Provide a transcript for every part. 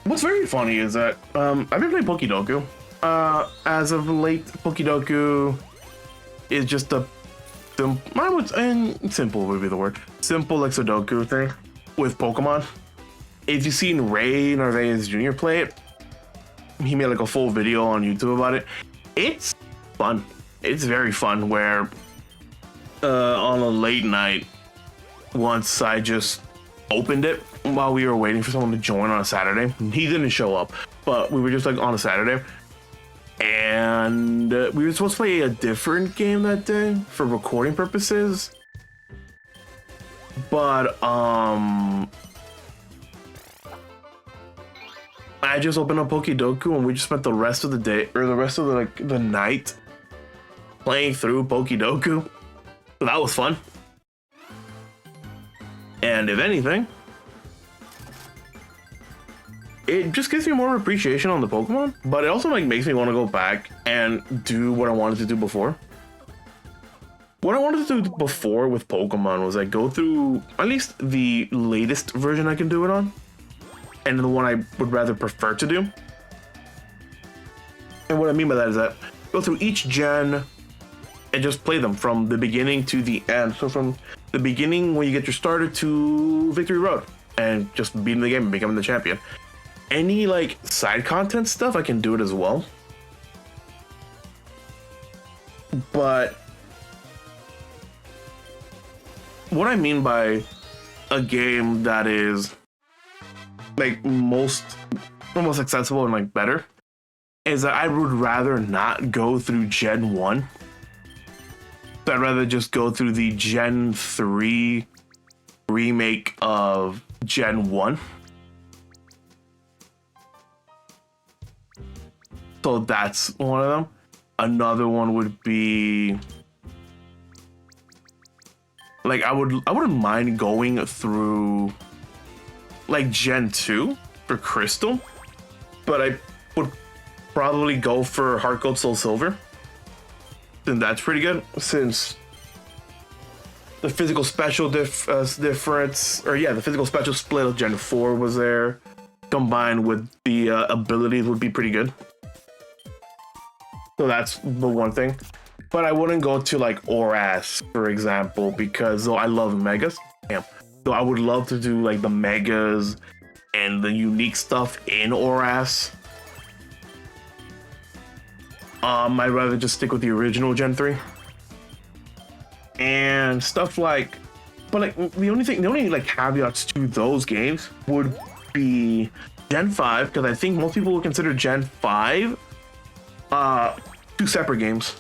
What's very funny is that I've been playing Pokidoku. As of late, Pokidoku is just a simple would be the word. Simple like Sudoku thing with Pokemon. If you've seen Ray Narvaez Jr. play it, he made like a full video on YouTube about it. It's fun. It's very fun where on a late night, once I just opened it while we were waiting for someone to join on a Saturday. He didn't show up, but we were just like on a Saturday. And we were supposed to play a different game that day for recording purposes. But I just opened up Pokidoku and we just spent the rest of the day or the rest of the night playing through Pokidoku. So that was fun. And if anything, it just gives me more appreciation on the Pokemon, but it also like makes me want to go back and do what I wanted to do before. What I wanted to do before with Pokemon was like go through at least the latest version I can do it on, and the one I would rather prefer to do. And what I mean by that is that go through each gen and just play them from the beginning to the end. So from the beginning when you get your starter to Victory Road and just beating the game and becoming the champion. Any like side content stuff, I can do it as well. But what I mean by a game that is like most accessible and like better is that I would rather not go through Gen 1. So I'd rather just go through the Gen 3 remake of Gen 1. So that's one of them. Another one would be like I wouldn't mind going through like Gen 2 for Crystal, but I would probably go for Heart Gold Soul Silver. Then that's pretty good since the physical special difference, or yeah, the physical special split of Gen 4 was there, combined with the abilities would be pretty good. So that's the one thing. But I wouldn't go to like Oras, for example, because though I love Megas, so I would love to do like the Megas and the unique stuff in Oras. I'd rather just stick with the original Gen 3. And stuff like, but like the only like caveats to those games would be Gen 5, because I think most people would consider Gen 5 two separate games.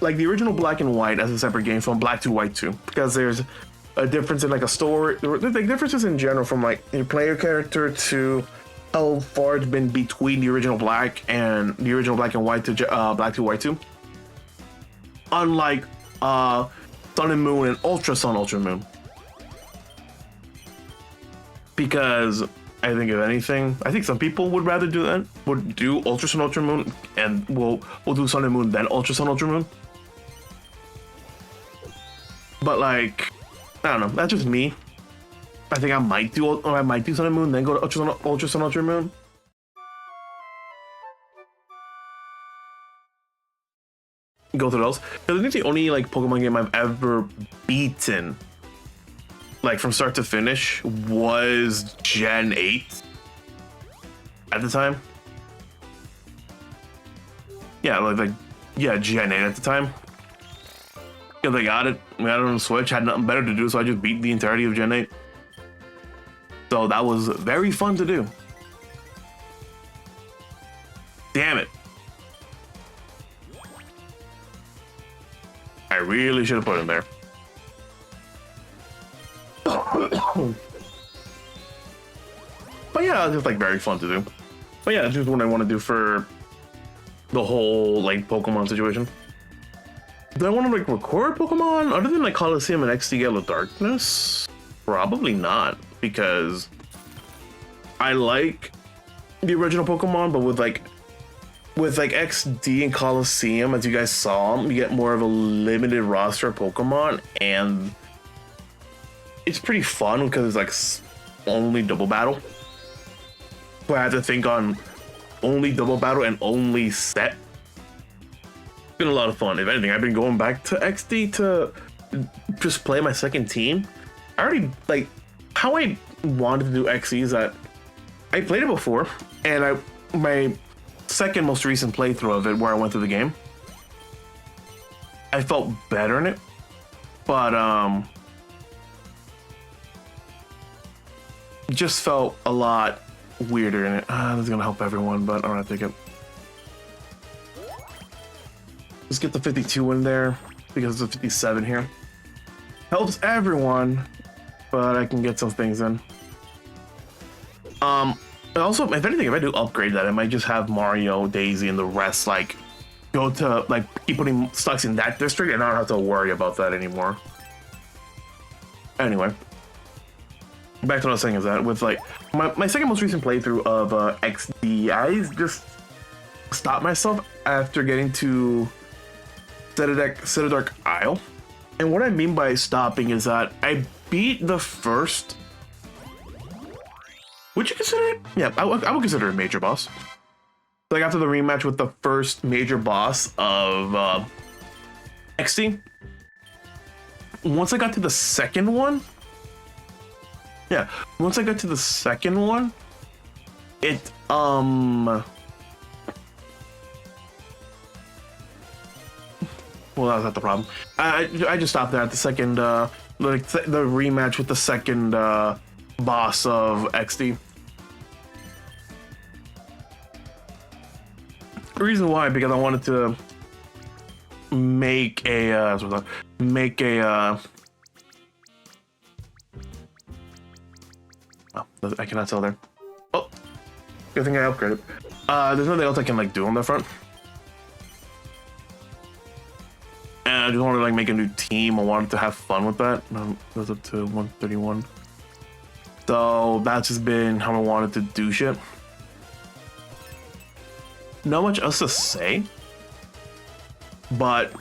Like the original Black and White as a separate game from Black to White 2, because there's a difference in like a story, like differences in general from like your player character to how far it's been between the original Black and the original Black and White to Black to White 2. Unlike Sun and Moon and Ultra Sun, Ultra Moon. Because I think if anything, I think some people would rather do that, would do Ultra Sun, Ultra Moon, and we'll do Sun and Moon, then Ultra Sun, Ultra Moon. But like, I don't know, that's just me. I think I might do Sun and Moon, then go to Ultra Sun, Ultra Moon. Go through those. Because I think the only like Pokemon game I've ever beaten, like from start to finish, was Gen 8 at the time. Yeah, yeah, Gen 8 at the time. Because I got it on the Switch, had nothing better to do, so I just beat the entirety of Gen 8. So that was very fun to do. Damn it. I really should have put him there. But yeah, it's just like very fun to do. But yeah, that's just what I want to do for the whole like Pokemon situation. Do I want to like record Pokemon other than like Coliseum and XD Yellow Darkness? Probably not, because I like the original Pokemon, but with like XD and Coliseum, as you guys saw, you get more of a limited roster of Pokemon, and it's pretty fun because it's like only double battle. So I had to think on only double battle and only set. It's been a lot of fun. If anything, I've been going back to XD to just play my second team. I already, like, how I wanted to do XD is that I played it before, and my second most recent playthrough of it, where I went through the game, I felt better in it, but just felt a lot weirder in it. This is gonna help everyone, but I'm gonna take it. Let's get the 52 in there because it's a 57 here. Helps everyone, but I can get some things in. And also, if anything, if I do upgrade that, I might just have Mario, Daisy, and the rest like go to like keep putting stocks in that district, and I don't have to worry about that anymore. Anyway, back to what I was saying is that with like my second most recent playthrough of XD, I just stopped myself after getting to Citadark Isle. And what I mean by stopping is that I beat the first. Would you consider it? Yeah, I would consider it a major boss. Like after the rematch with the first major boss of XD. Once I got to the second one, yeah. Once I got to the second one, it well, that was not the problem. I just stopped there at the second like the rematch with the second boss of XD. The reason why, because I wanted to make a oh, I cannot tell there. Oh, good thing I upgraded. There's nothing else I can like do on the front. And I just wanted to like make a new team. I wanted to have fun with that. Goes up to 131. So that's just been how I wanted to do shit. Not much else to say, but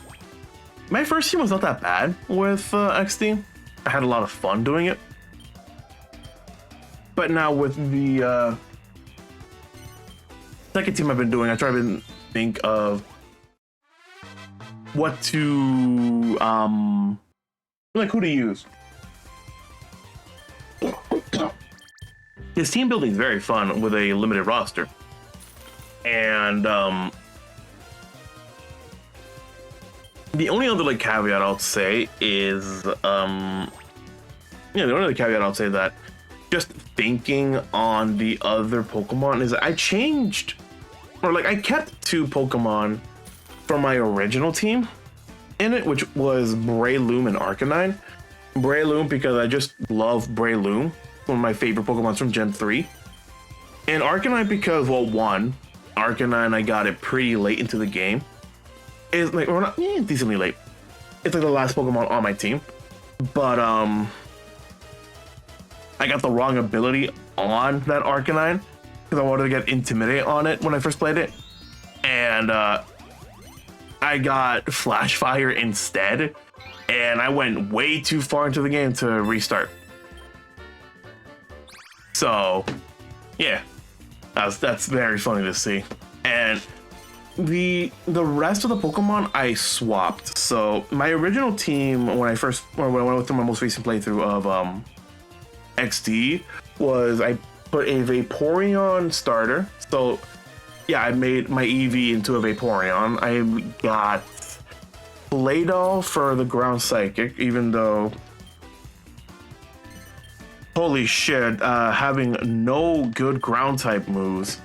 my first team was not that bad with XD. I had a lot of fun doing it. But now with the second team I've been doing, I try to think of what to like who to use. His team building is very fun with a limited roster, and the only other like caveat I'll say is the only other caveat I'll say that just thinking on the other Pokemon is I changed, or like I kept 2 Pokemon from my original team in it, which was Breloom and Arcanine. Breloom because I just love Breloom, one of my favorite Pokemon from Gen 3. And Arcanine because, well, one, Arcanine I got it pretty late into the game. It's like, or not, decently late. It's like the last Pokemon on my team. But I got the wrong ability on that Arcanine because I wanted to get Intimidate on it when I first played it. And I got Flash Fire instead. And I went way too far into the game to restart. So, yeah, that's very funny to see. And the rest of the Pokemon I swapped. So my original team when I went through my most recent playthrough of XD was I put a Vaporeon starter. So yeah, I made my EV into a Vaporeon. I got Claydol for the ground psychic, even though holy shit, having no good ground type moves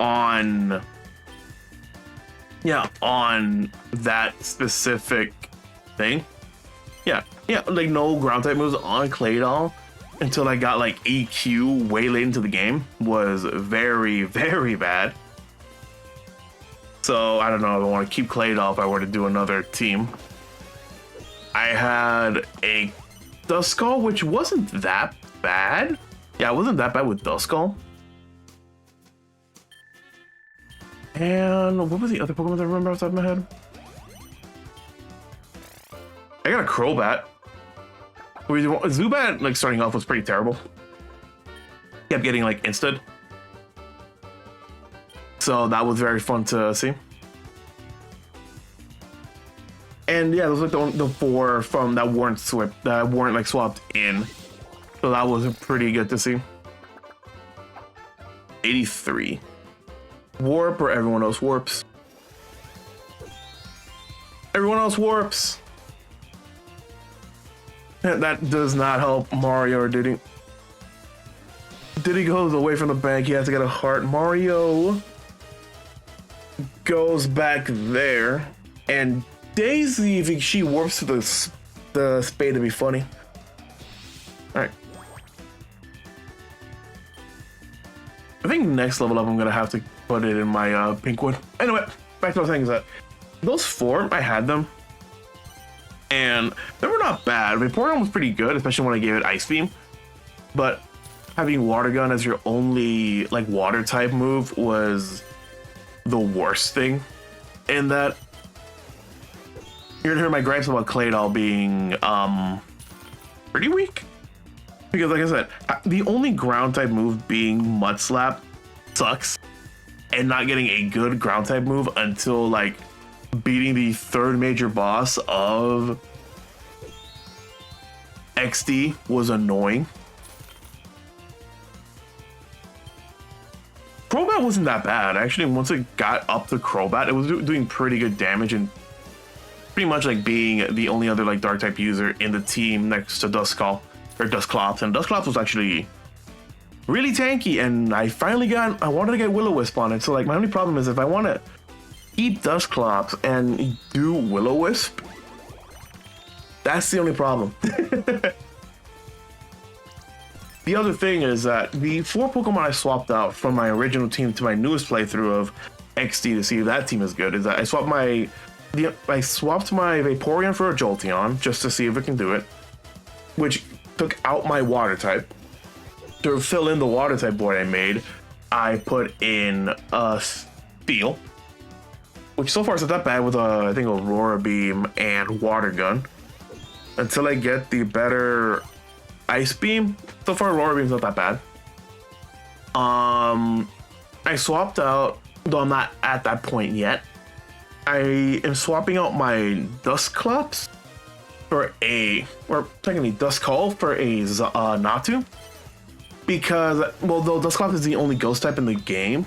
on that specific thing. Yeah, like no ground type moves on Claydol until I got like EQ way late into the game was very, very bad. So I don't know if I want to keep Claydol if I were to do another team. I had a Duskull, which wasn't that bad. Yeah, it wasn't that bad with Duskull. And what was the other Pokemon that I remember off the top of my head? I got a Crobat. Zubat, like starting off, was pretty terrible. Kept getting like instant. So that was very fun to see. And yeah, those were like the 4 from that weren't like swapped in. So that was pretty good to see. 83. Warp or everyone else warps? Everyone else warps. That does not help Mario or Diddy. Diddy goes away from the bank. He has to get a heart. Mario goes back there. And Daisy, if she warps to the spade to be funny. Alright. I think next level up I'm gonna have to put it in my pink one. Anyway, back to what I was saying is that those 4, I had them. And they were not bad. Vaporeon was pretty good, especially when I gave it Ice Beam. But having Water Gun as your only like water type move was the worst thing. In that you're gonna hear my gripes about Claydol being pretty weak. Because like I said, the only ground type move being Mud Slap sucks. And not getting a good ground type move until like beating the 3rd major boss of XD was annoying. Crobat wasn't that bad. Actually, once it got up to Crobat, it was doing pretty good damage and pretty much like being the only other like dark type user in the team next to Duskull or Dusclops. And Dusclops was actually really tanky, and I wanted to get Will-O-Wisp on it. So like my only problem is if I want to keep Dusclops and do Will-O-Wisp, that's the only problem. The other thing is that the 4 Pokemon I swapped out from my original team to my newest playthrough of XD to see if that team is good is that I swapped my Vaporeon for a Jolteon just to see if it can do it, which took out my water type. To fill in the water type board I made, I put in a Steel, which so far is not that bad with I think Aurora Beam and Water Gun. Until I get the better Ice Beam. So far Aurora Beam's not that bad. I swapped out, though I'm not at that point yet. I am swapping out my Dusclops for or technically Duskull for a Natu. Because, well, though Dusclops is the only ghost type in the game,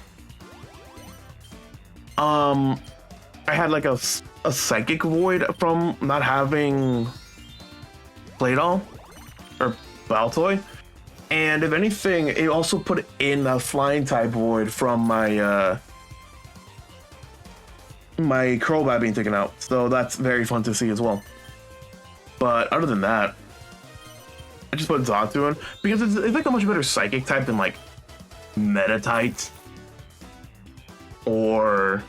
I had like a Psychic Void from not having Claydol or Baltoy. And if anything, it also put in a Flying type Void from my my Crobat being taken out. So that's very fun to see as well. But other than that, I just put Xatu in because it's like a much better Psychic type than like Metatite or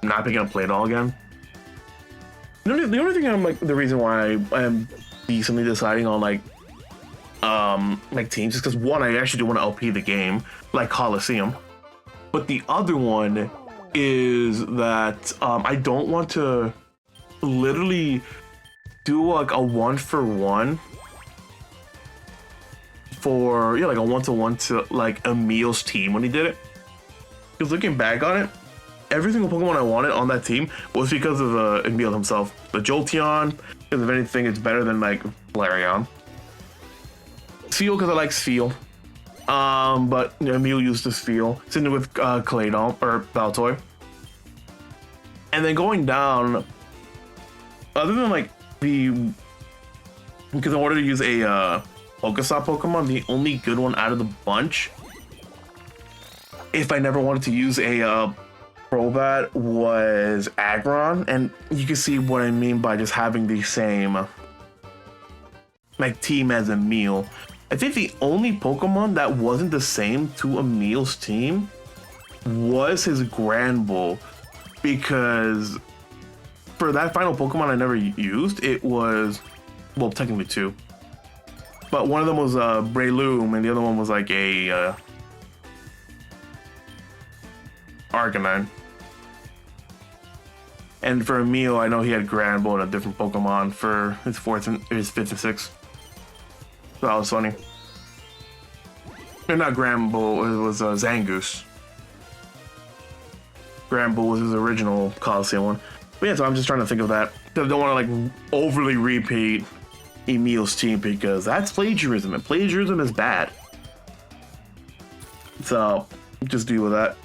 not picking up Claydol again. The only thing I'm like the reason why I'm decently deciding on like teams is because one, I actually do want to LP the game like Coliseum, but the other one is that I don't want to literally do like a 1-for-1 for like a 1-to-1 to like Emil's team when he did it. Because looking back on it, every single Pokemon I wanted on that team was because of Emil himself. The Jolteon, because if anything, it's better than like Flareon. Sfeel, because I like Sfeel. But Emil used to Sfeel. Sitting with Claydol or Baltoy. And then going down, other than like because I wanted to use a Pokestop Pokemon, the only good one out of the bunch, if I never wanted to use a Crobat, was Aggron. And you can see what I mean by just having the same like team as Emil. I think the only Pokemon that wasn't the same to Emil's team was his Granbull, because for that final Pokemon I never used, it was, well, technically 2. But one of them was Breloom, and the other one was like a Arcanine. And for Emil, I know he had Granbull and a different Pokemon for his 5th and 6th. So that was funny. or not Granbull, it was Zangoose. Granbull was his original Coliseum one. But yeah, so I'm just trying to think of that. I don't want to like overly repeat Emil's team because that's plagiarism, and plagiarism is bad. So just deal with that.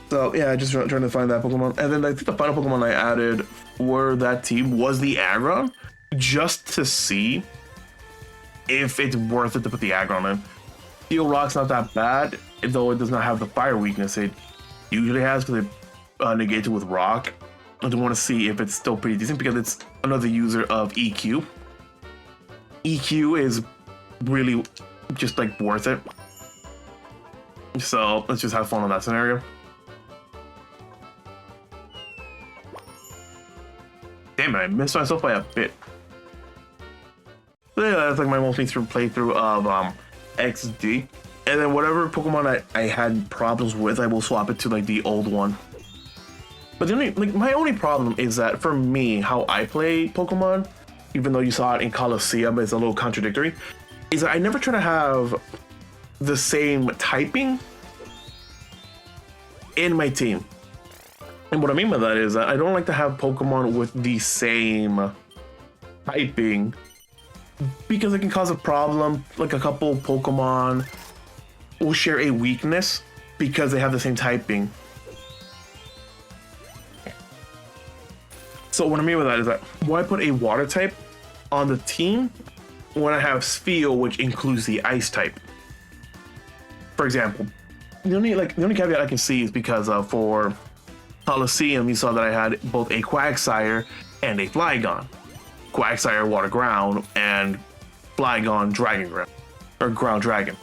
So yeah, just trying to find that Pokemon. And then I think the final Pokemon I added for that team was the Aggron, just to see if it's worth it to put the Aggron in. Steel Rock's not that bad, though it does not have the fire weakness it usually has because it negates it with Rock. I do want to see if it's still pretty decent because it's another user of EQ. EQ is really just like worth it. So let's just have fun on that scenario. Damn it, I missed myself by a bit. So yeah, that's like my playthrough of XD. And then whatever Pokemon I had problems with, I will swap it to like the old one. But the only, like, my only problem is that for me, how I play Pokemon, even though you saw it in Coliseum, it's a little contradictory, is that I never try to have the same typing in my team. And what I mean by that is that I don't like to have Pokemon with the same typing because it can cause a problem. Like a couple Pokemon will share a weakness because they have the same typing. So what I mean by that is that why put a water type on the team when I have Spheal, which includes the ice type? For example, the only caveat I can see is because for Coliseum, you saw that I had both a Quagsire and a Flygon. Quagsire Water Ground and Flygon Dragon Ground, or Ground Dragon.